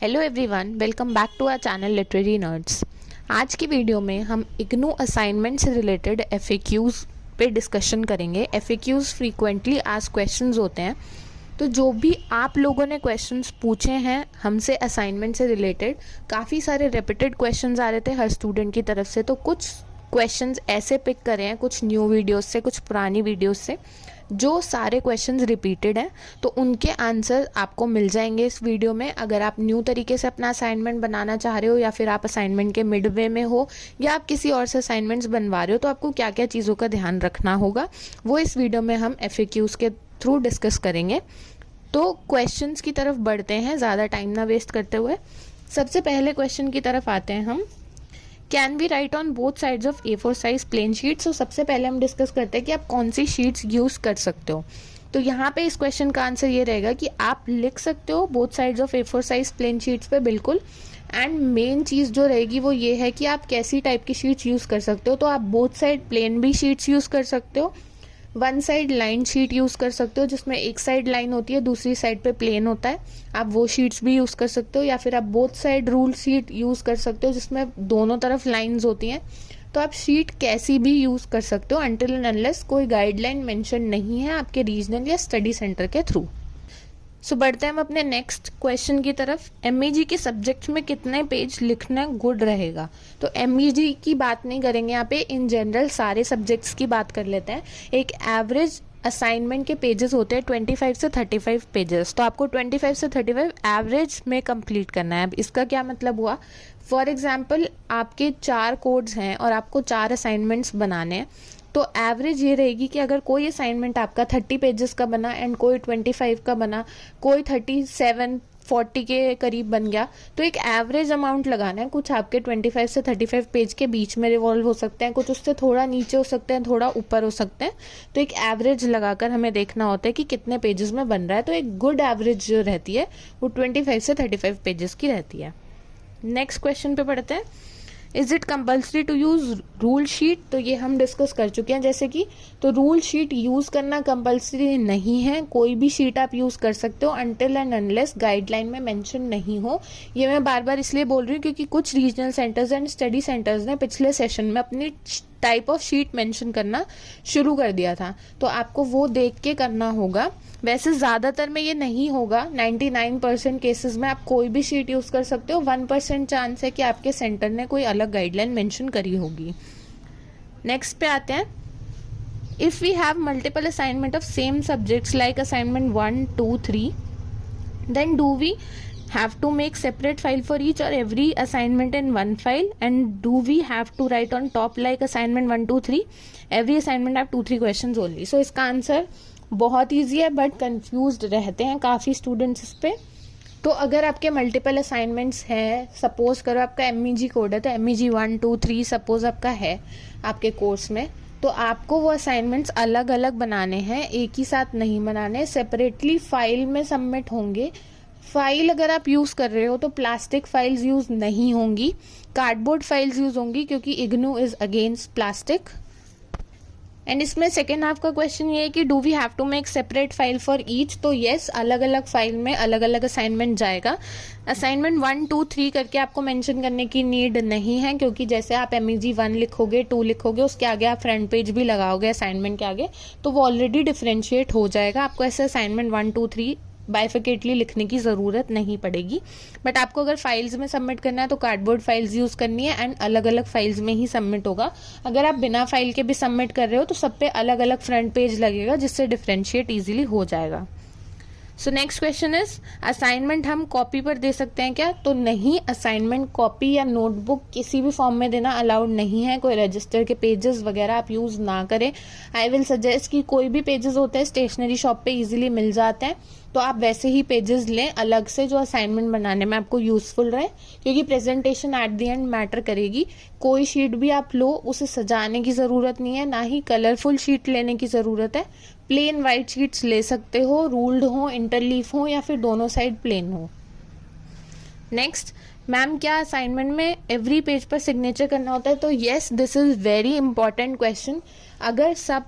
Hello everyone, welcome back to our channel literary nerds. आज की video में हम इग्नू असाइनमेंट से रिलेटेड एफएक्यूज पे डिस्कशन करेंगे। एफएक्यूज फ्रीक्वेंटली आस्क्ड क्वेश्चंस होते हैं, तो जो भी आप लोगों ने क्वेश्चंस पूछे हैं हमसे असाइनमेंट से रिलेटेड, काफ़ी सारे रिपीटेड क्वेश्चंस आ रहे थे हर स्टूडेंट की तरफ से। तो कुछ क्वेश्चंस ऐसे पिक करे हैं, कुछ न्यू वीडियोस से, कुछ पुरानी वीडियोस से, जो सारे क्वेश्चंस रिपीटेड हैं, तो उनके आंसर आपको मिल जाएंगे इस वीडियो में। अगर आप न्यू तरीके से अपना असाइनमेंट बनाना चाह रहे हो, या फिर आप असाइनमेंट के मिड वे में हो, या आप किसी और से असाइनमेंट्स बनवा रहे हो, तो आपको क्या क्या चीज़ों का ध्यान रखना होगा वो इस वीडियो में हम एफएक्यूज के थ्रू डिस्कस करेंगे। तो क्वेश्चंस की तरफ बढ़ते हैं ज़्यादा टाइम ना वेस्ट करते हुए। सबसे पहले क्वेश्चन की तरफ आते हैं हम, can we write on both sides of A4 size plain sheets. तो सबसे पहले हम डिस्कस करते हैं कि आप कौन सी शीट्स यूज़ कर सकते हो। तो यहाँ पे इस क्वेश्चन का आंसर ये रहेगा कि आप लिख सकते हो both sides of A4 size plain sheets पे, बिल्कुल। एंड मेन चीज़ जो रहेगी वो ये है कि आप कैसी टाइप की शीट्स यूज़ कर सकते हो। तो आप बोथ साइड प्लेन भी शीट्स यूज़ कर सकते हो, one side line sheet use कर सकते हो जिसमें एक साइड लाइन होती है, दूसरी साइड पे प्लेन होता है, आप वो शीट्स भी यूज़ कर सकते हो। या फिर आप both side rule sheet use कर सकते हो जिसमें दोनों तरफ लाइंस होती हैं। तो आप शीट कैसी भी यूज़ कर सकते हो अनटिल एंड अनलेस कोई गाइडलाइन मेंशन नहीं है आपके रीजनल या स्टडी सेंटर के थ्रू। सो बढ़ते हैं हम अपने नेक्स्ट क्वेश्चन की तरफ। एमईजी के सब्जेक्ट में कितने पेज लिखना गुड रहेगा। तो एमईजी की बात नहीं करेंगे यहाँ पे, इन जनरल सारे सब्जेक्ट्स की बात कर लेते हैं। एक एवरेज असाइनमेंट के पेजेस होते हैं 25 से 35 पेजेस। तो आपको 25 से 35 एवरेज में कंप्लीट करना है। अब इसका क्या मतलब हुआ, फॉर एग्जाम्पल आपके 4 कोड्स हैं और आपको 4 असाइनमेंट्स बनाने हैं, तो एवरेज ये रहेगी कि अगर कोई असाइनमेंट आपका 30 पेजेस का बना एंड कोई 25 का बना, कोई 37-40 के करीब बन गया, तो एक एवरेज अमाउंट लगाना है। कुछ आपके 25 से 35 पेज के बीच में रिवॉल्व हो सकते हैं, कुछ उससे थोड़ा नीचे हो सकते हैं, थोड़ा ऊपर हो सकते हैं। तो एक एवरेज लगाकर हमें देखना होता है कि कितने पेजेस में बन रहा है। तो एक गुड एवरेज जो रहती है वो 25 से 35 पेजेस की रहती है। नेक्स्ट क्वेश्चन पे पढ़ते हैं, is it compulsory to use rule sheet. तो ये हम डिस्कस कर चुके हैं जैसे कि, तो रूल शीट यूज करना कंपल्सरी नहीं है, कोई भी शीट आप यूज कर सकते हो अनटिल एंड अनलेस गाइडलाइन में मेंशन नहीं हो। ये मैं बार बार इसलिए बोल रही हूँ क्योंकि कुछ regional centres and study centres ने पिछले सेशन में अपनी टाइप ऑफ शीट मेंशन करना शुरू कर दिया था, तो आपको वो देख के करना होगा। वैसे ज़्यादातर में ये नहीं होगा, 99% केसेस में आप कोई भी शीट यूज़ कर सकते हो। 1% चांस है कि आपके सेंटर ने कोई अलग गाइडलाइन मेंशन करी होगी। नेक्स्ट पे आते हैं, if we have multiple assignment of same subjects like assignment 1, 2, 3, then do we have to make separate file for each or every assignment in one file, and do we have to write on top like assignment 1, 2, 3, every assignment have 2, 3 questions only। so इसका answer बहुत easy है but confused रहते हैं काफ़ी students इस पे। तो अगर आपके मल्टीपल असाइनमेंट्स हैं, सपोज करो आपका MEG कोड है, तो MEG 1, 2, 3 सपोज आपका है आपके कोर्स में, तो आपको वो असाइनमेंट्स अलग अलग बनाने हैं, एक ही साथ नहीं बनाने, सेपरेटली फाइल में सबमिट होंगे। फाइल अगर आप यूज़ कर रहे हो तो प्लास्टिक फाइल्स यूज़ नहीं होंगी, कार्डबोर्ड फाइल्स यूज़ होंगी, क्योंकि IGNOU is against plastic. And इसमें सेकेंड हाफ का क्वेश्चन ये है कि do we have to make separate file for each. तो येस, अलग अलग फाइल में अलग अलग असाइनमेंट जाएगा। असाइनमेंट 1, 2, 3 करके आपको मेंशन करने की नीड नहीं है, क्योंकि जैसे आप MEG 1 लिखोगे, 2 लिखोगे, उसके आगे आप फ्रंट पेज भी लगाओगे असाइनमेंट के आगे, तो वो ऑलरेडी डिफ्रेंशिएट हो जाएगा। आपको ऐसे असाइनमेंट 1, 2, 3 बाइफिकेटली लिखने की ज़रूरत नहीं पड़ेगी। बट आपको अगर फाइल्स में सबमिट करना है तो कार्डबोर्ड फाइल्स यूज़ करनी है एंड अलग अलग फाइल्स में ही सबमिट होगा। अगर आप बिना फाइल के भी सबमिट कर रहे हो तो सब पे अलग अलग फ्रंट पेज लगेगा, जिससे डिफ्रेंशिएट ईजिली हो जाएगा। So next question is, assignment हम कॉपी पर दे सकते हैं क्या। तो नहीं, असाइनमेंट कॉपी या नोटबुक किसी भी फॉर्म में देना अलाउड नहीं है। कोई रजिस्टर के पेजेस वगैरह आप यूज़ ना करें। आई विल सजेस्ट कि कोई भी पेजेस होते हैं स्टेशनरी शॉप पे इजीली मिल जाते हैं, तो आप वैसे ही पेजेस लें अलग से जो असाइनमेंट बनाने में आपको यूजफुल रहे, क्योंकि presentation at the end matter करेगी। कोई शीट भी आप लो, उसे सजाने की ज़रूरत नहीं है, ना ही कलरफुल शीट लेने की ज़रूरत है। प्लेन वाइट शीट्स ले सकते हो, रूल्ड हो, इंटरलीफ हो, या फिर दोनों साइड प्लेन हो। नेक्स्ट, मैम क्या असाइनमेंट में एवरी पेज पर सिग्नेचर करना होता है। तो yes, this is very important question. अगर सब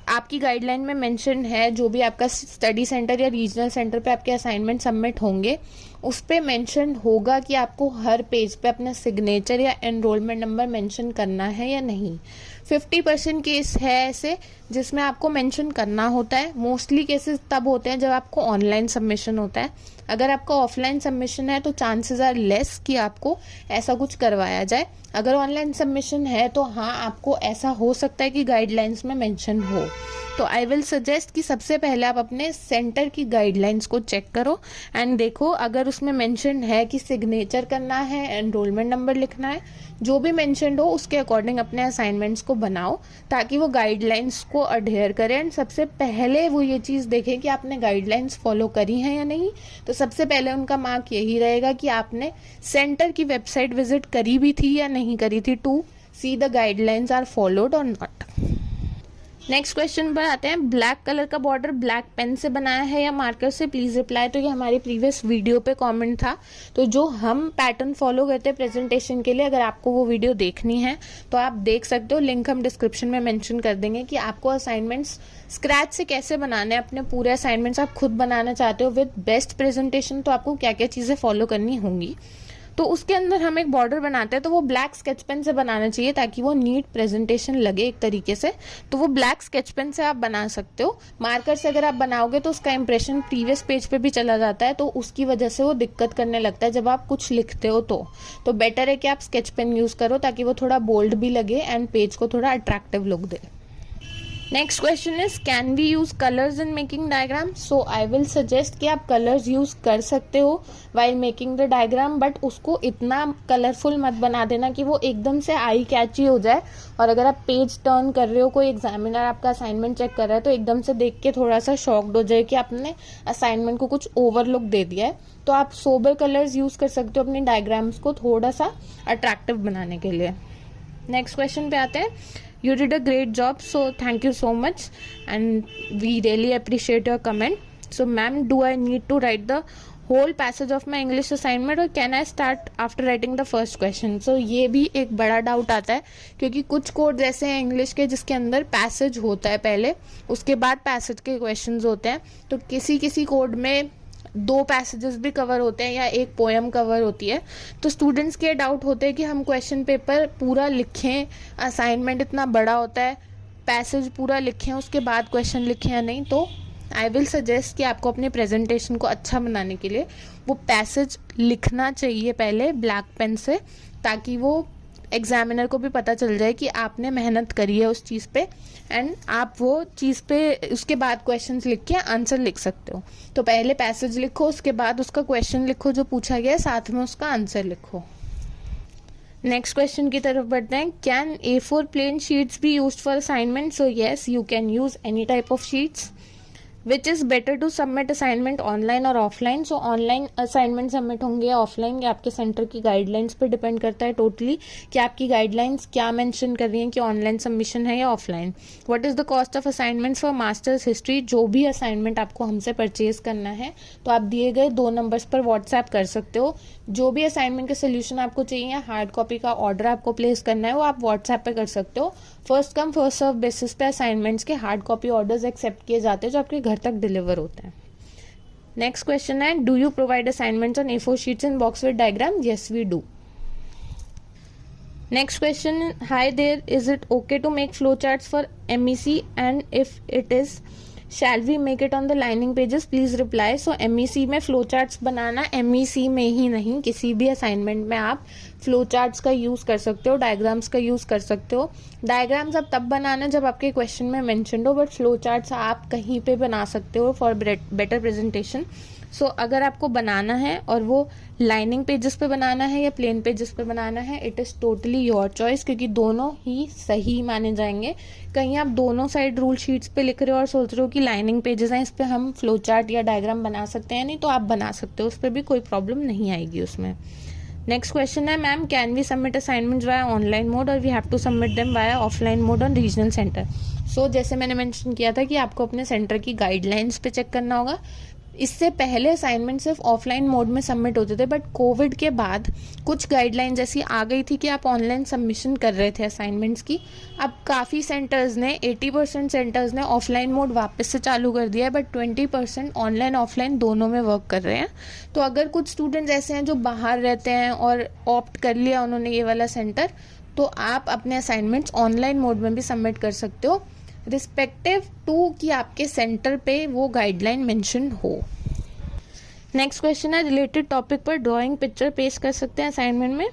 आपकी गाइडलाइन में मेंशन है, जो भी आपका स्टडी सेंटर या रीजनल सेंटर पे आपके असाइनमेंट सबमिट होंगे, उस पे मेंशन होगा कि आपको हर पेज पे अपना सिग्नेचर या एनरोलमेंट नंबर मेंशन करना है या नहीं। 50% केस है ऐसे जिसमें आपको मेंशन करना होता है। मोस्टली केसेस तब होते हैं जब आपको ऑनलाइन सबमिशन होता है। अगर आपका ऑफलाइन सबमिशन है तो चांसेस आर लेस कि आपको ऐसा कुछ करवाया जाए। अगर ऑनलाइन सबमिशन है तो हाँ, आपको ऐसा हो सकता है कि गाइडलाइंस में मेंशन हो। तो आई विल सजेस्ट कि सबसे पहले आप अपने सेंटर की गाइडलाइंस को चेक करो एंड देखो अगर उसमें मेंशन है कि सिग्नेचर करना है, एनरोलमेंट नंबर लिखना है, जो भी मेंशन हो उसके अकॉर्डिंग अपने असाइनमेंट्स को बनाओ ताकि वो गाइडलाइंस को अडेयर करें। एंड सबसे पहले वो ये चीज़ देखें कि आपने गाइडलाइंस फॉलो करी हैं या नहीं। तो सबसे पहले उनका मार्क यही रहेगा कि आपने सेंटर की वेबसाइट विजिट करी भी थी या नहीं करी थी, to see the guidelines are followed और नॉट। नेक्स्ट क्वेश्चन पर आते हैं, ब्लैक कलर का बॉर्डर ब्लैक पेन से बनाया है या मार्कर से, प्लीज रिप्लाई। तो ये हमारी प्रीवियस वीडियो पे कमेंट था। तो जो हम पैटर्न फॉलो करते हैं प्रेजेंटेशन के लिए, अगर आपको वो वीडियो देखनी है तो आप देख सकते हो, लिंक हम डिस्क्रिप्शन में मेंशन कर देंगे कि आपको असाइनमेंट्स स्क्रैच से कैसे बनाने हैं। अपने पूरे असाइनमेंट्स आप खुद बनाना चाहते हो विद बेस्ट प्रेजेंटेशन, तो आपको क्या क्या चीज़ें फॉलो करनी होंगी। तो उसके अंदर हम एक बॉर्डर बनाते हैं तो वो ब्लैक स्केच पेन से बनाना चाहिए ताकि वो नीट प्रेजेंटेशन लगे एक तरीके से। तो वो ब्लैक स्केच पेन से आप बना सकते हो। मार्कर से अगर आप बनाओगे तो उसका इंप्रेशन प्रीवियस पेज पे भी चला जाता है, तो उसकी वजह से वो दिक्कत करने लगता है जब आप कुछ लिखते हो। तो बेटर है कि आप स्केच पेन यूज करो ताकि वो थोड़ा बोल्ड भी लगे एंड पेज को थोड़ा अट्रैक्टिव लुक दे। Next question is, can we use colours in making diagram. So I will suggest कि आप कलर्स यूज कर सकते हो while making the diagram, but उसको इतना कलरफुल मत बना देना कि वो एकदम से आई कैची हो जाए। और अगर आप पेज टर्न कर रहे हो, कोई एग्जामिनर आपका असाइनमेंट चेक कर रहा है तो एकदम से देख के थोड़ा सा शॉक्ड हो जाए कि आपने असाइनमेंट को कुछ ओवरलुक दे दिया है। तो आप सोबर कलर्स यूज कर सकते हो अपने डायग्राम्स को थोड़ा सा अट्रैक्टिव बनाने के लिए। नेक्स्ट क्वेश्चन पे आते हैं, you did a great job, so thank you so much and we really appreciate your comment. So ma'am, do I need to write the whole passage of my English assignment or can I start after writing the first question? So ये भी एक बड़ा doubt आता है क्योंकि कुछ code ऐसे हैं इंग्लिश के जिसके अंदर पैसेज होता है पहले, उसके बाद पैसेज के क्वेश्चंस होते हैं। तो किसी किसी कोड में 2 पैसेजेस भी कवर होते हैं या एक पोएम कवर होती है। तो स्टूडेंट्स के डाउट होते हैं कि हम क्वेश्चन पेपर पूरा लिखें, असाइनमेंट इतना बड़ा होता है, पैसेज पूरा लिखें उसके बाद क्वेश्चन लिखें या नहीं। तो आई विल सजेस्ट कि आपको अपने प्रेजेंटेशन को अच्छा बनाने के लिए वो पैसेज लिखना चाहिए पहले ब्लैक पेन से, ताकि वो एग्जामिनर को भी पता चल जाए कि आपने मेहनत करी है उस चीज़ पे एंड आप वो चीज़ पे उसके बाद क्वेश्चंस लिख के आंसर लिख सकते हो। तो पहले पैसेज लिखो, उसके बाद उसका क्वेश्चन लिखो जो पूछा गया है, साथ में उसका आंसर लिखो। नेक्स्ट क्वेश्चन की तरफ बढ़ते हैं, can A4 plane sheets be used for assignment. So yes, you can use any type of sheets. Which is better to submit assignment, online और offline. So online assignment submit होंगे या offline, ये आपके centre की guidelines पे depend करता है totally कि आपकी गाइडलाइंस क्या मेंशन कर रही हैं कि ऑनलाइन सबमिशन है या offline. What is the cost of assignments for masters history. जो भी असाइनमेंट आपको हमसे परचेज करना है तो आप दिए गए 2 नंबर्स पर व्हाट्सएप कर सकते हो। जो भी असाइनमेंट के सोल्यूशन आपको चाहिए, हार्ड कॉपी का ऑर्डर आपको प्लेस करना है, वो आप व्हाट्सएप पे कर सकते हो। First come first serve basis पे असाइनमेंट्स के हार्ड कॉपी ऑर्डर्स एक्सेप्ट किए जाते हैं जो आपके घर तक डिलीवर होते हैं। नेक्स्ट क्वेश्चन है, do you provide assignments on A4 sheets in box with diagram. Yes we do. Next question, hi there, is it okay to make flowcharts for MEC and if it is, shall we make it on the lining pages? Please reply. So MEC में flowcharts बनाना, MEC में ही नहीं किसी भी assignment में आप flowcharts का use कर सकते हो, डायग्राम्स का यूज़ कर सकते हो। डायग्राम्स आप तब बनाना जब आपके क्वेश्चन में मेंशन्ड हो, बट flowcharts आप कहीं पे बना सकते हो फॉर बेटर प्रेजेंटेशन। सो अगर आपको बनाना है और वो लाइनिंग पेजेस पे बनाना है या प्लेन पेजेस पे बनाना है, it is totally your choice, क्योंकि दोनों ही सही माने जाएंगे। कहीं आप दोनों साइड रूल शीट्स पे लिख रहे हो और सोच रहे हो कि लाइनिंग पेजेस हैं, इस पर हम फ्लो चार्ट या डायग्राम बना सकते हैं, नहीं तो आप बना सकते हो, उस पर भी कोई प्रॉब्लम नहीं आएगी उसमें। नेक्स्ट क्वेश्चन है, ma'am can we submit assignments via online mode और we have to submit them via offline mode on regional centre. सो जैसे मैंने मेंशन किया था कि आपको अपने सेंटर की गाइडलाइंस पे चेक करना होगा। इससे पहले असाइनमेंट सिर्फ ऑफलाइन मोड में सबमिट होते थे, बट कोविड के बाद कुछ गाइडलाइंस ऐसी आ गई थी कि आप ऑनलाइन सबमिशन कर रहे थे असाइनमेंट्स की। अब काफ़ी सेंटर्स ने 80% सेंटर्स ने ऑफलाइन मोड वापस से चालू कर दिया है, बट 20% ऑनलाइन ऑफलाइन दोनों में वर्क कर रहे हैं। तो अगर कुछ स्टूडेंट्स ऐसे हैं जो बाहर रहते हैं और ऑप्ट कर लिया उन्होंने ये वाला सेंटर, तो आप अपने असाइनमेंट्स ऑनलाइन मोड में भी सबमिट कर सकते हो, रिस्पेक्टिव टू कि आपके सेंटर पे वो गाइडलाइन मेंशन हो। नेक्स्ट क्वेश्चन है, रिलेटेड टॉपिक पर ड्राइंग पिक्चर पेश कर सकते हैं असाइनमेंट में।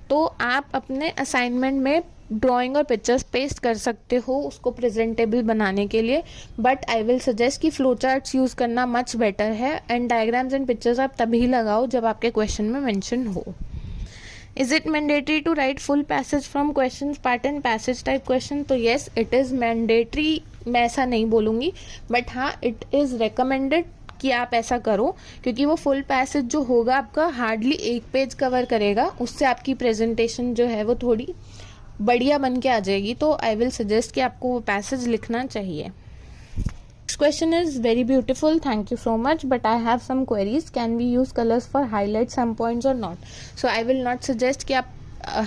तो आप अपने असाइनमेंट में ड्राइंग और पिक्चर्स पेस्ट कर सकते हो उसको प्रेजेंटेबल बनाने के लिए, बट आई विल सजेस्ट कि फ्लो चार्ट्स यूज़ करना मच बेटर है, एंड डायग्राम्स एंड पिक्चर्स आप तभी लगाओ जब आपके क्वेश्चन में मेंशन हो। Is it mandatory to write full passage from question part and passage type question? तो येस, इट इज़ मैंडेटरी, मैं ऐसा नहीं बोलूँगी, बट हाँ इट इज़ रिकमेंडेड कि आप ऐसा करो, क्योंकि वो फुल पैसेज जो होगा आपका हार्डली 1 पेज कवर करेगा, उससे आपकी प्रेजेंटेशन जो है वो थोड़ी बढ़िया बन के आ जाएगी। तो आई विल सजेस्ट कि आपको वो पैसेज लिखना चाहिए। Next question is very beautiful, thank you so much, but I have some queries. Can we use colors for highlight some points or not? So I will not suggest कि आप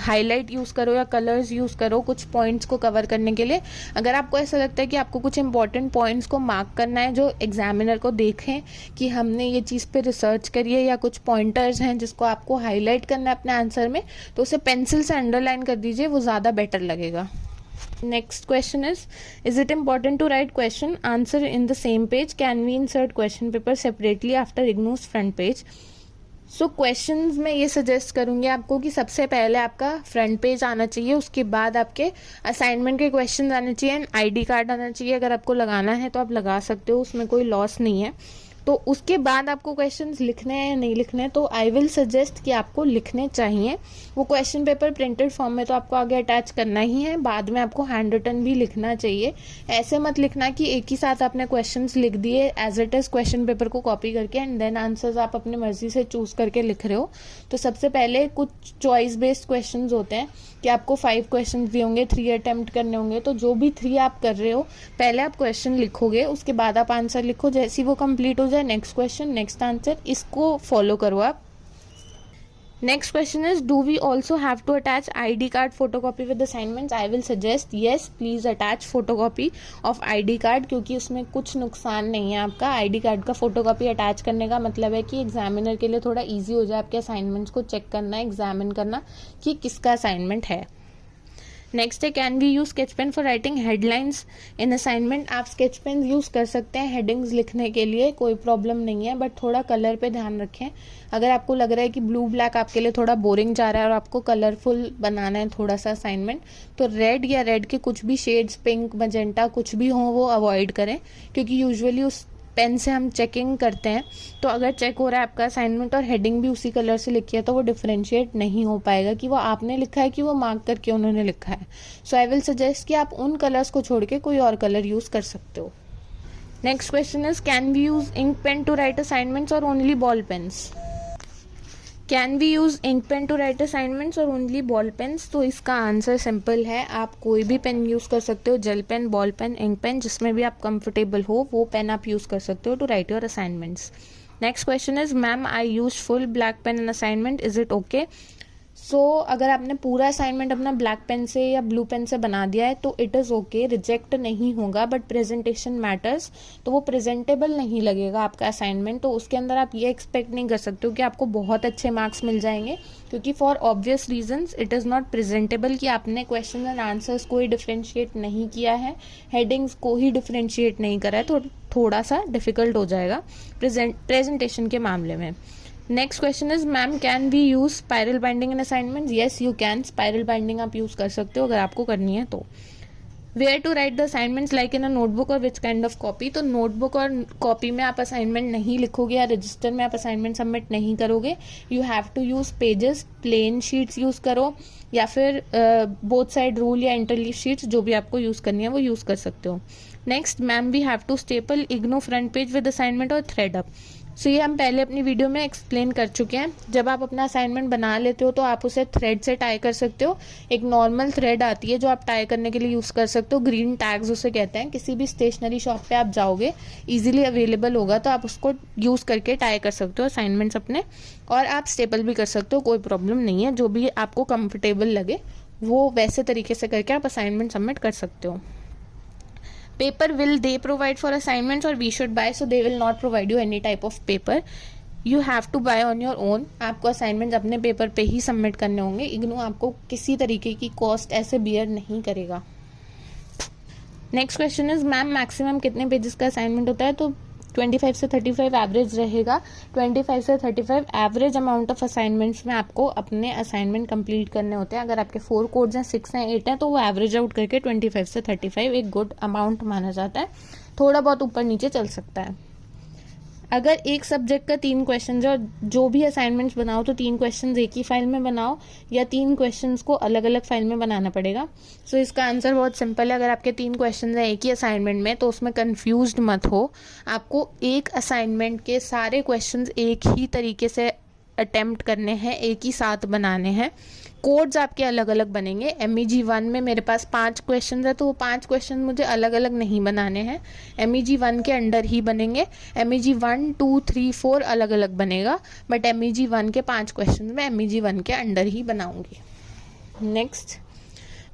highlight use करो या colours use करो कुछ points को cover करने के लिए। अगर आपको ऐसा लगता है कि आपको कुछ इंपॉर्टेंट पॉइंट्स को मार्क करना है जो एग्जामिनर को देखें कि हमने ये चीज़ पे रिसर्च करी है, या कुछ पॉइंटर्स हैं जिसको आपको हाईलाइट करना है अपने आंसर में, तो उसे पेंसिल से अंडरलाइन कर दीजिए, वो ज़्यादा बेटर लगेगा। Next question is it important to write question answer in the same page? Can we insert question paper separately after IGNOU's front page? So questions में ये सजेस्ट करूँगी आपको कि सबसे पहले आपका फ्रंट पेज आना चाहिए, उसके बाद आपके असाइनमेंट के क्वेश्चंस आने चाहिए, एंड ID कार्ड आना चाहिए। अगर आपको लगाना है तो आप लगा सकते हो, उसमें कोई लॉस नहीं है। तो उसके बाद आपको क्वेश्चंस लिखने हैं या नहीं लिखने हैं, तो आई विल सजेस्ट कि आपको लिखने चाहिए। वो क्वेश्चन पेपर प्रिंटेड फॉर्म में तो आपको आगे अटैच करना ही है, बाद में आपको हैंड रिटन भी लिखना चाहिए। ऐसे मत लिखना कि एक ही साथ आपने क्वेश्चंस लिख दिए as it is question paper को कॉपी करके, एंड देन आंसर्स आप अपनी मर्जी से चूज करके लिख रहे हो। तो सबसे पहले कुछ चॉइस बेस्ड क्वेश्चंस होते हैं कि आपको 5 क्वेश्चन दिए होंगे, 3 अटेम्प्ट करने होंगे, तो जो भी 3 आप कर रहे हो पहले आप क्वेश्चन लिखोगे, उसके बाद आप आंसर लिखो। जैसे ही वो कंप्लीट हो जाए, नेक्स्ट क्वेश्चन, नेक्स्ट आंसर, इसको फॉलो करो आप। Next question is, do we also have to attach ID card photocopy with assignments? I will suggest yes, please attach photocopy of ID card, क्योंकि उसमें कुछ नुकसान नहीं है आपका। ID कार्ड का फोटोकॉपी अटैच करने का मतलब है कि एग्जामिनर के लिए थोड़ा ईजी हो जाए आपके असाइनमेंट्स को चेक करना, एग्जामिन करना कि किसका असाइनमेंट है। नेक्स्ट है, can we use sketch pen for writing headlines in assignment? आप स्केच पेन यूज कर सकते हैं हेडिंग्स लिखने के लिए, कोई प्रॉब्लम नहीं है, बट थोड़ा कलर पे ध्यान रखें। अगर आपको लग रहा है कि ब्लू ब्लैक आपके लिए थोड़ा बोरिंग जा रहा है और आपको कलरफुल बनाना है थोड़ा सा असाइनमेंट, तो रेड या रेड के कुछ भी शेड्स, पिंक, मजेंटा, कुछ भी हो वो अवॉइड करें, क्योंकि यूजुअली उस पेन से हम चेकिंग करते हैं, तो अगर चेक हो रहा है आपका असाइनमेंट और हेडिंग भी उसी कलर से लिखी है, तो वो डिफरेंशिएट नहीं हो पाएगा कि वो आपने लिखा है कि वो मार्क करके उन्होंने लिखा है। सो आई विल सजेस्ट कि आप उन कलर्स को छोड़ के कोई और कलर यूज कर सकते हो। Next question is, can we use ink pen to write assignments और only ball pens? Can we use ink pen to write assignments और ओनली बॉल पेन्स? तो इसका आंसर सिंपल है, आप कोई भी पेन यूज़ कर सकते हो, gel pen, ball pen, ink pen, जिसमें भी आप कंफर्टेबल हो वो पेन आप यूज़ कर सकते हो to write your assignments. Next question is, ma'am I use full black pen in assignment, is it okay? So अगर आपने पूरा असाइनमेंट अपना ब्लैक पेन से या ब्लू पेन से बना दिया है तो इट इज़ ओके, रिजेक्ट नहीं होगा, बट प्रेजेंटेशन मैटर्स, तो वो प्रेजेंटेबल नहीं लगेगा आपका असाइनमेंट। तो उसके अंदर आप ये एक्सपेक्ट नहीं कर सकते हो कि आपको बहुत अच्छे मार्क्स मिल जाएंगे, क्योंकि for obvious reasons it is not presentable, कि आपने क्वेश्चन एंड आंसर्स को ही डिफ्रेंशिएट नहीं किया है, हेडिंग्स को ही डिफ्रेंशिएट नहीं करा है, तो थोड़ा सा डिफिकल्ट हो जाएगा प्रेजेंटेशन के मामले में। Next question is, ma'am can we use spiral binding in assignment? Yes you can, spiral binding आप यूज कर सकते हो अगर आपको करनी है तो। Where to write the assignments like in a notebook और विच काइंड ऑफ कॉपी? तो नोटबुक और कॉपी में आप असाइनमेंट नहीं लिखोगे या रजिस्टर में आप असाइनमेंट सबमिट नहीं करोगे। You have to use pages, plain sheets use करो, या फिर बोथ साइड रूल या इंटरलीफ शीट्स, जो भी आपको यूज करनी है वो यूज कर सकते हो। Next, ma'am we have to staple IGNOU front page with assignment और थ्रेड अप? सो ये हम पहले अपनी वीडियो में एक्सप्लेन कर चुके हैं। जब आप अपना असाइनमेंट बना लेते हो तो आप उसे थ्रेड से टाई कर सकते हो। एक नॉर्मल थ्रेड आती है जो आप टाई करने के लिए यूज़ कर सकते हो, ग्रीन टैग्स उसे कहते हैं। किसी भी स्टेशनरी शॉप पे आप जाओगे, इजीली अवेलेबल होगा, तो आप उसको यूज़ करके टाई कर सकते हो असाइनमेंट्स अपने। और आप स्टेपल भी कर सकते हो, कोई प्रॉब्लम नहीं है। जो भी आपको कंफर्टेबल लगे वो वैसे तरीके से करके आप असाइनमेंट सबमिट कर सकते हो। Paper will they provide for assignments or we should buy? So they will not provide you any type of paper. You have to buy on your own. आपको असाइनमेंट अपने पेपर पे ही submit करने होंगे। इग्नू आपको किसी तरीके की कॉस्ट ऐसे बियर नहीं करेगा। Next question is ma'am maximum कितने पेजेस का असाइनमेंट होता है? तो 25 से 35 एवरेज रहेगा। 25 से 35 एवरेज अमाउंट ऑफ असाइनमेंट्स में आपको अपने असाइनमेंट कंप्लीट करने होते हैं। अगर आपके 4 कोड्स हैं, 6 हैं, 8 हैं, तो वो एवरेज आउट करके 25 से 35 एक गुड अमाउंट माना जाता है। थोड़ा बहुत ऊपर नीचे चल सकता है। अगर एक सब्जेक्ट का 3 क्वेश्चन है और जो भी असाइनमेंट्स बनाओ तो 3 क्वेश्चन एक ही फाइल में बनाओ या 3 क्वेश्चन को अलग अलग फाइल में बनाना पड़ेगा। सो इसका आंसर बहुत सिंपल है। अगर आपके 3 क्वेश्चन है एक ही असाइनमेंट में तो उसमें कंफ्यूज्ड मत हो। आपको एक असाइनमेंट के सारे क्वेश्चन एक ही तरीके से अटेम्प्ट करने हैं, एक ही साथ बनाने हैं। कोड्स आपके अलग अलग बनेंगे। MEG 1 में मेरे पास 5 क्वेश्चन है तो वो 5 क्वेश्चन मुझे अलग अलग नहीं बनाने हैं, MEG 1 के अंडर ही बनेंगे। MEG 1, 2, 3, 4 अलग अलग बनेगा, बट MEG 1 के 5 क्वेश्चन मैं MEG 1 के अंडर ही बनाऊंगी। नेक्स्ट,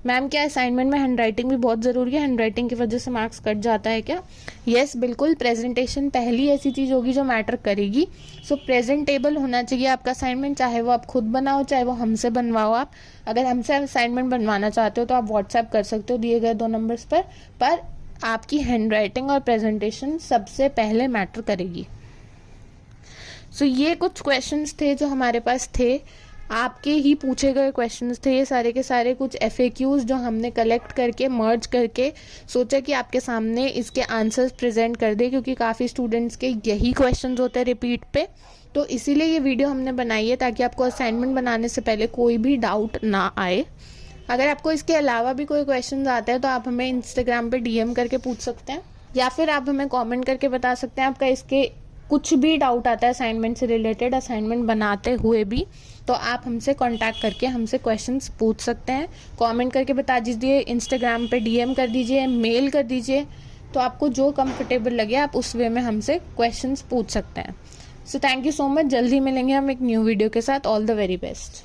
मैम क्या असाइनमेंट में हैंडराइटिंग भी बहुत ज़रूरी है? हैंडराइटिंग की वजह से मार्क्स कट जाता है क्या? यस, बिल्कुल। प्रेजेंटेशन पहली ऐसी चीज़ होगी जो मैटर करेगी। सो प्रेजेंटेबल होना चाहिए आपका असाइनमेंट, चाहे वो आप खुद बनाओ चाहे वो हमसे बनवाओ। आप अगर हमसे असाइनमेंट बनवाना चाहते हो तो आप व्हाट्सएप कर सकते हो दिए गए 2 नंबर्स पर आपकी हैंडराइटिंग और प्रेजेंटेशन सबसे पहले मैटर करेगी। सो ये कुछ क्वेश्चंस थे जो हमारे पास थे, आपके ही पूछे गए क्वेश्चंस थे ये सारे के सारे। कुछ FAQs जो हमने कलेक्ट करके मर्ज करके सोचा कि आपके सामने इसके आंसर्स प्रेजेंट कर दे, क्योंकि काफ़ी स्टूडेंट्स के यही क्वेश्चंस होते हैं रिपीट पे। तो इसीलिए ये वीडियो हमने बनाई है ताकि आपको असाइनमेंट बनाने से पहले कोई भी डाउट ना आए। अगर आपको इसके अलावा भी कोई क्वेश्चन आता है तो आप हमें इंस्टाग्राम पे DM करके पूछ सकते हैं, या फिर आप हमें कॉमेंट करके बता सकते हैं आपका इसके कुछ भी डाउट आता है असाइनमेंट से रिलेटेड, असाइनमेंट बनाते हुए भी, तो आप हमसे कांटेक्ट करके हमसे क्वेश्चंस पूछ सकते हैं। कमेंट करके बता दीजिए, इंस्टाग्राम पे DM कर दीजिए, मेल कर दीजिए, तो आपको जो कंफर्टेबल लगे आप उस वे में हमसे क्वेश्चंस पूछ सकते हैं। So thank you so much. जल्दी मिलेंगे हम एक न्यू वीडियो के साथ। All the very best.